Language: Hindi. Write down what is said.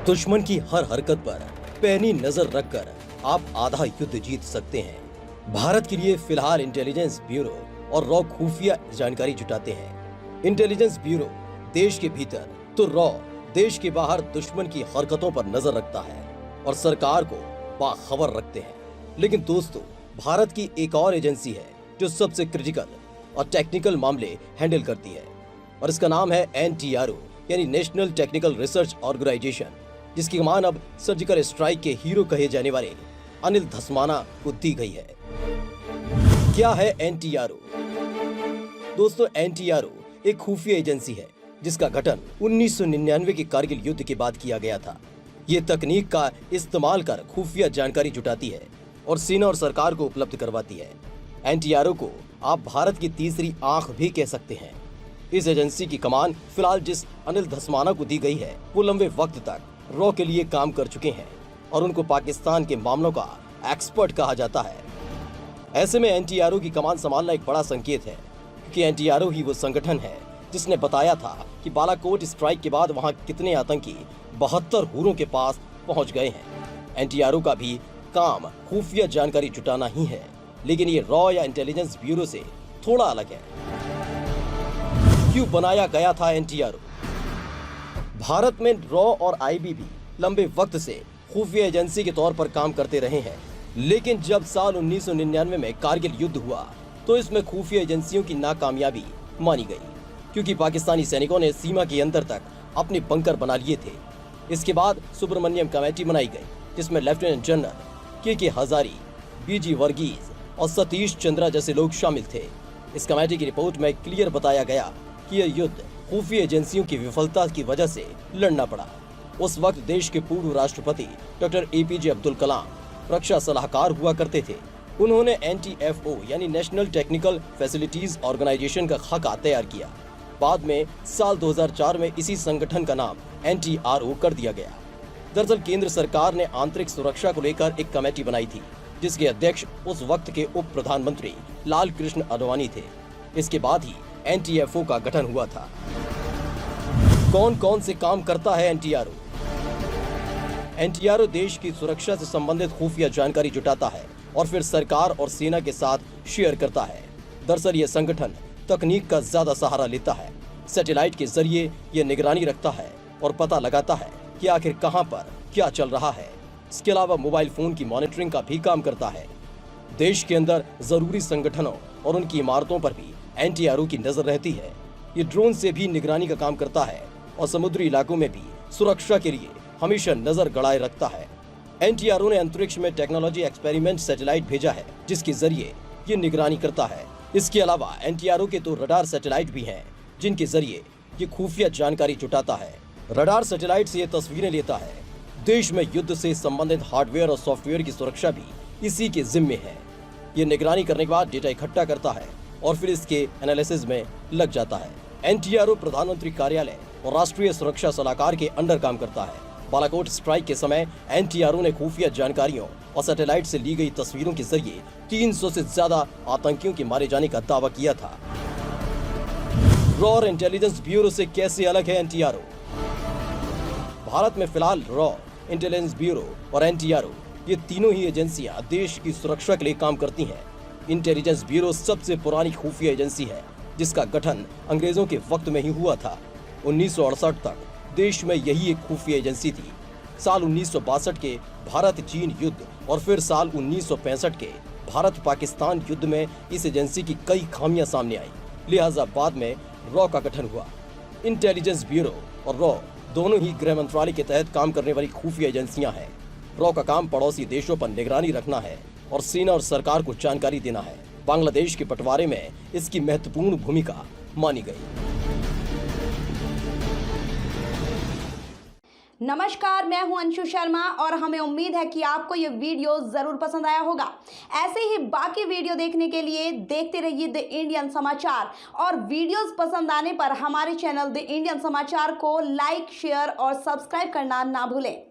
दुश्मन की हर हरकत पर पैनी नजर रखकर आप आधा युद्ध जीत सकते हैं। भारत के लिए फिलहाल इंटेलिजेंस ब्यूरो और रॉ खुफिया जानकारी जुटाते हैं। इंटेलिजेंस ब्यूरो देश के भीतर तो रॉ देश के बाहर दुश्मन की हरकतों पर नजर रखता है और सरकार को बाखबर रखते हैं। लेकिन दोस्तों, भारत की एक और एजेंसी है जो सबसे क्रिटिकल और टेक्निकल मामले हैंडल करती है और इसका नाम है NTRO यानी नेशनल टेक्निकल रिसर्च ऑर्गेनाइजेशन, जिसकी कमान अब सर्जिकल स्ट्राइक के हीरो कहे जाने वाले अनिल धस्माना को दी गई है। क्या है NTRO? दोस्तों, NTRO एक खुफिया एजेंसी है जिसका गठन 1999 के कारगिल युद्ध के बाद किया गया था। ये तकनीक का इस्तेमाल कर खुफिया जानकारी जुटाती है और सेना और सरकार को उपलब्ध करवाती है। NTRO को आप भारत की तीसरी आंख भी कह सकते हैं। इस एजेंसी की कमान फिलहाल जिस अनिल धस्माना को दी गई है, वो लंबे वक्त तक रॉ के लिए काम कर चुके हैं और उनको पाकिस्तान के मामलों का एक्सपर्ट कहा जाता है। ऐसे में NTRO की कमान संभालना एक बड़ा संकेत है, क्योंकि NTRO ही वो संगठन है जिसने बताया था कि बालाकोट स्ट्राइक के बाद वहां कितने आतंकी 72 हुरों के पास पहुंच गए हैं। NTRO का भी काम खुफिया जानकारी जुटाना ही है, लेकिन ये रॉ या इंटेलिजेंस ब्यूरो से थोड़ा अलग है। क्यों बनाया गया था NTRO? भारत में रॉ और IB लंबे वक्त से खुफिया एजेंसी के तौर पर काम करते रहे हैं, लेकिन जब साल 1999 में कारगिल युद्ध हुआ तो इसमें खुफिया एजेंसियों की नाकामयाबी मानी गई, क्योंकि पाकिस्तानी सैनिकों ने सीमा के अंदर तक अपने बंकर बना लिए थे। इसके बाद सुब्रमण्यम कमेटी बनाई गई, जिसमें लेफ्टिनेंट जनरल के हजारी, BG वर्गीस और सतीश चंद्रा जैसे लोग शामिल थे। इस कमेटी की रिपोर्ट में क्लियर बताया गया कि यह युद्ध खुफिया एजेंसियों की विफलता की वजह से लड़ना पड़ा। उस वक्त देश के पूर्व राष्ट्रपति डॉक्टर APJ अब्दुल कलाम रक्षा सलाहकार हुआ करते थे। उन्होंने NTFO यानी नेशनल टेक्निकल फैसिलिटीज ऑर्गेनाइजेशन का खाका तैयार किया। बाद में साल 2004 में इसी संगठन का नाम NTRO कर दिया गया। दरअसल केंद्र सरकार ने आंतरिक सुरक्षा को लेकर एक कमेटी बनाई थी, जिसके अध्यक्ष उस वक्त के उप प्रधानमंत्री लाल कृष्ण आडवाणी थे। इसके बाद ही NTFO का गठन हुआ था। कौन कौन से काम करता है NTRO? NTRO देश की सुरक्षा से संबंधित खुफिया जानकारी जुटाता है और फिर सरकार और सेना के साथ शेयर करता है। दरअसल ये संगठन तकनीक का ज्यादा सहारा लेता है। सैटेलाइट के जरिए ये निगरानी रखता है और पता लगाता है कि आखिर कहां पर क्या चल रहा है। इसके अलावा मोबाइल फोन की मॉनिटरिंग का भी काम करता है। देश के अंदर जरूरी संगठनों और उनकी इमारतों पर भी NTRO की नजर रहती है। ये ड्रोन से भी निगरानी का काम करता है और समुद्री इलाकों में भी सुरक्षा के लिए हमेशा नजर गड़ाए रखता है। NTRO ने अंतरिक्ष में टेक्नोलॉजी एक्सपेरिमेंट सैटेलाइट भेजा है, जिसके जरिए ये निगरानी करता है। इसके अलावा NTRO के तो रडार सैटेलाइट भी हैं, जिनके जरिए ये खुफिया जानकारी जुटाता है। रडार सैटेलाइट से ये तस्वीरें लेता है। देश में युद्ध से संबंधित हार्डवेयर और सॉफ्टवेयर की सुरक्षा भी इसी के जिम्मे है। ये निगरानी करने के बाद डेटा इकट्ठा करता है और फिर इसके एनालिसिस में लग जाता है। NTRO प्रधानमंत्री कार्यालय और राष्ट्रीय सुरक्षा सलाहकार के अंडर काम करता है। बालाकोट स्ट्राइक के समय NTRO ने खुफिया जानकारियों और सैटेलाइट से ली गई तस्वीरों के जरिए 300 से ज्यादा आतंकियों के मारे जाने का दावा किया था। रॉ और इंटेलिजेंस ब्यूरो से कैसे अलग है NTRO? भारत में फिलहाल रॉ, इंटेलिजेंस ब्यूरो और NTRO ये तीनों ही एजेंसियां देश की सुरक्षा के लिए काम करती हैं। इंटेलिजेंस ब्यूरो सबसे पुरानी खुफिया एजेंसी है, जिसका गठन अंग्रेजों के वक्त में ही हुआ था। 1968 तक देश में यही एक खुफिया एजेंसी थी। साल 1962 के भारत चीन युद्ध और फिर साल 1965 के भारत पाकिस्तान युद्ध में इस एजेंसी की कई खामियां सामने आई, लिहाजा बाद में रॉ का गठन हुआ। इंटेलिजेंस ब्यूरो और रॉ दोनों ही गृह मंत्रालय के तहत काम करने वाली खुफिया एजेंसियां हैं। रॉ का काम पड़ोसी देशों पर निगरानी रखना है और सेना और सरकार को जानकारी देना है। बांग्लादेश के बंटवारे में इसकी महत्वपूर्ण भूमिका मानी गई। नमस्कार, मैं हूं अंशु शर्मा और हमें उम्मीद है कि आपको ये वीडियो जरूर पसंद आया होगा। ऐसे ही बाकी वीडियो देखने के लिए देखते रहिए द इंडियन समाचार और वीडियोस पसंद आने पर हमारे चैनल द इंडियन समाचार को लाइक, शेयर और सब्सक्राइब करना ना भूलें।